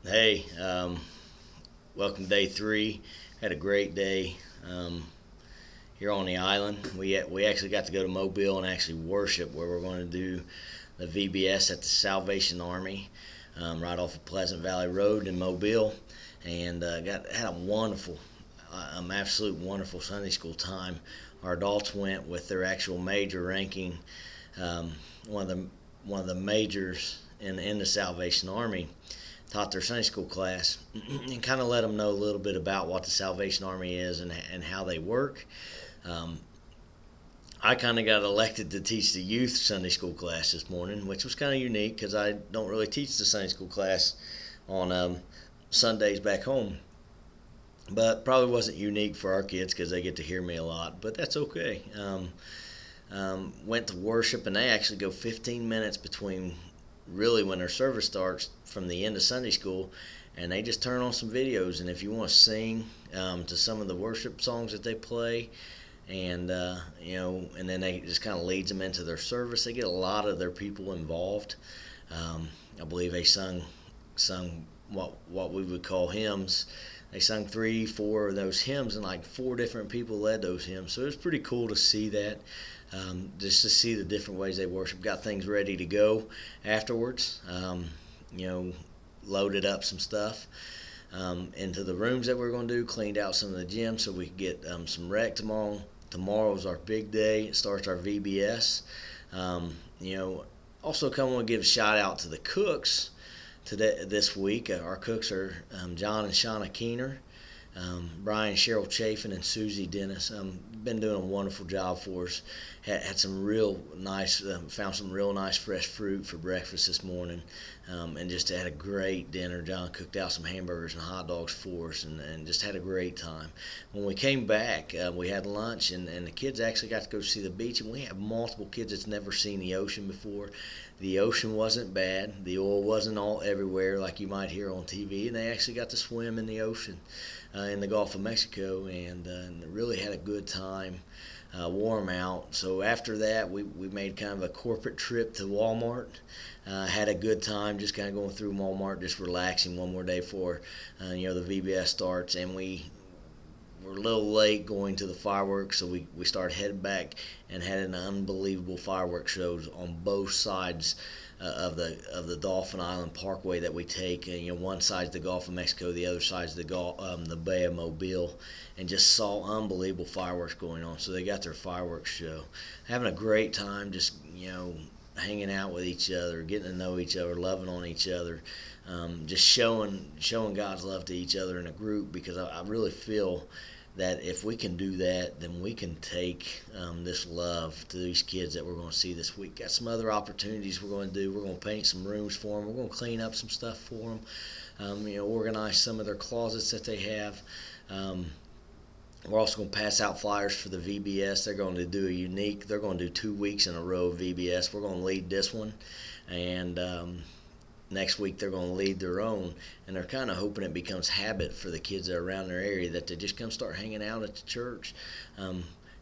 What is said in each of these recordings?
Hey, welcome to day three. Had a great day here on the island. We actually got to go to Mobile and actually worship, where we're going to do the VBS at the Salvation Army, right off of Pleasant Valley Road in Mobile, and had a wonderful, absolute wonderful Sunday school time. Our adults went with their actual major ranking, um, one of the majors in the Salvation Army, taught their Sunday school class and kind of let them know a little bit about what the Salvation Army is and how they work. Um, I kind of got elected to teach the youth Sunday school class this morning, which was kind of unique because I don't really teach the Sunday school class on Sundays back home. But probably wasn't unique for our kids because they get to hear me a lot, but that's okay. Went to worship, and they actually go 15 minutes between really when their service starts from the end of Sunday school, and they just turn on some videos. And if you want to sing to some of the worship songs that they play, and and then they just kind of leads them into their service. They get a lot of their people involved. I believe they sung what we would call hymns. They sung three, four of those hymns, and like four different people led those hymns. So it was pretty cool to see that, just to see the different ways they worship. Got things ready to go afterwards. You know, loaded up some stuff into the rooms that we're going to do. Cleaned out some of the gyms so we could get some rec tomorrow. Tomorrow's our big day. It starts our VBS. Also come on and give a shout out to the cooks today this week. Our cooks are John and Shauna Keener, Brian and Cheryl Chafin, and Susie Dennis. Been doing a wonderful job for us. Had some real nice, found some real nice fresh fruit for breakfast this morning, and just had a great dinner. John cooked out some hamburgers and hot dogs for us, and just had a great time. When we came back, we had lunch, and the kids actually got to go see the beach, and we have multiple kids that's never seen the ocean before. The ocean wasn't bad. The oil wasn't all everywhere like you might hear on TV, and they actually got to swim in the ocean in the Gulf of Mexico, and really had a good time. Warm out. So after that, we made kind of a corporate trip to Walmart. Had a good time just kind of going through Walmart, just relaxing one more day before the VBS starts, and we were a little late going to the fireworks, so we started heading back and had an unbelievable fireworks shows on both sides of the Dauphin Island Parkway that we take. And, one side's the Gulf of Mexico, the other side's the Bay of Mobile, and just saw unbelievable fireworks going on. So they got their fireworks show, having a great time, just hanging out with each other, getting to know each other, loving on each other, just showing God's love to each other in a group. Because I really feel that if we can do that, then we can take this love to these kids that we're going to see this week. Got some other opportunities we're going to do. We're going to paint some rooms for them. We're going to clean up some stuff for them. Organize some of their closets that they have. We're also going to pass out flyers for the VBS. They're going to do they're going to do 2 weeks in a row of VBS. We're going to lead this one, and next week they're going to lead their own, and they're kind of hoping it becomes habit for the kids that are around their area, that they just come start hanging out at the church.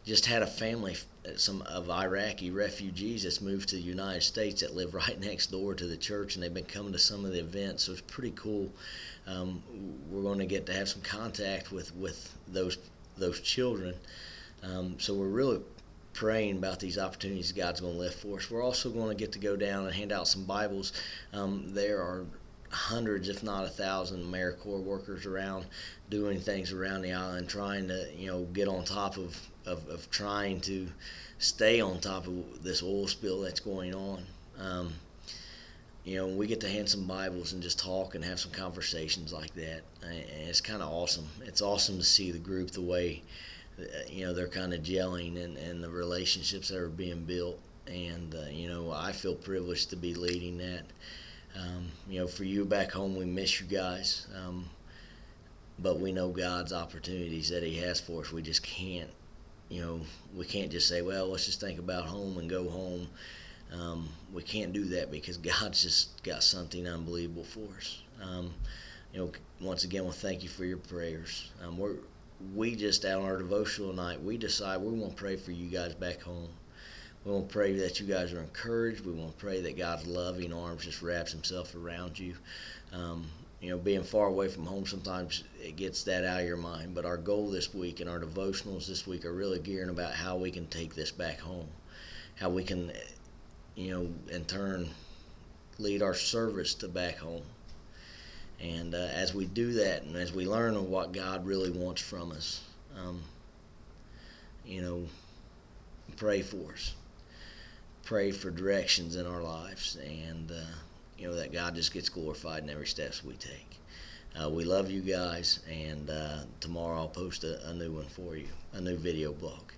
Just had a family, some of Iraqi refugees that's moved to the United States, that live right next door to the church, and they've been coming to some of the events, so it's pretty cool. We're going to get to have some contact with those children, so we're really praying about these opportunities God's going to lift for us. We're also going to get to go down and hand out some Bibles. There are hundreds, if not 1,000, AmeriCorps workers around doing things around the island, trying to get on top of trying to stay on top of this oil spill that's going on. We get to hand some Bibles and just talk and have some conversations like that, and it's kind of awesome. It's awesome to see the group, the way they're kind of gelling, and the relationships that are being built. And I feel privileged to be leading that. For you back home, we miss you guys, but we know God's opportunities that He has for us. We just can't, we can't just say, well, let's just think about home and go home. We can't do that, because God's just got something unbelievable for us. Once again, well, thank you for your prayers. We just, out on our devotional night, we decide we want to pray for you guys back home. We want to pray that you guys are encouraged. We want to pray that God's loving arms just wraps Himself around you. being far away from home, sometimes it gets that out of your mind. But our goal this week and our devotionals this week are really gearing about how we can take this back home, how we can, in turn, lead our service to back home. And as we do that, and as we learn of what God really wants from us, pray for us. Pray for directions in our lives, and that God just gets glorified in every steps we take. We love you guys, and tomorrow I'll post a new one for you, a new video blog.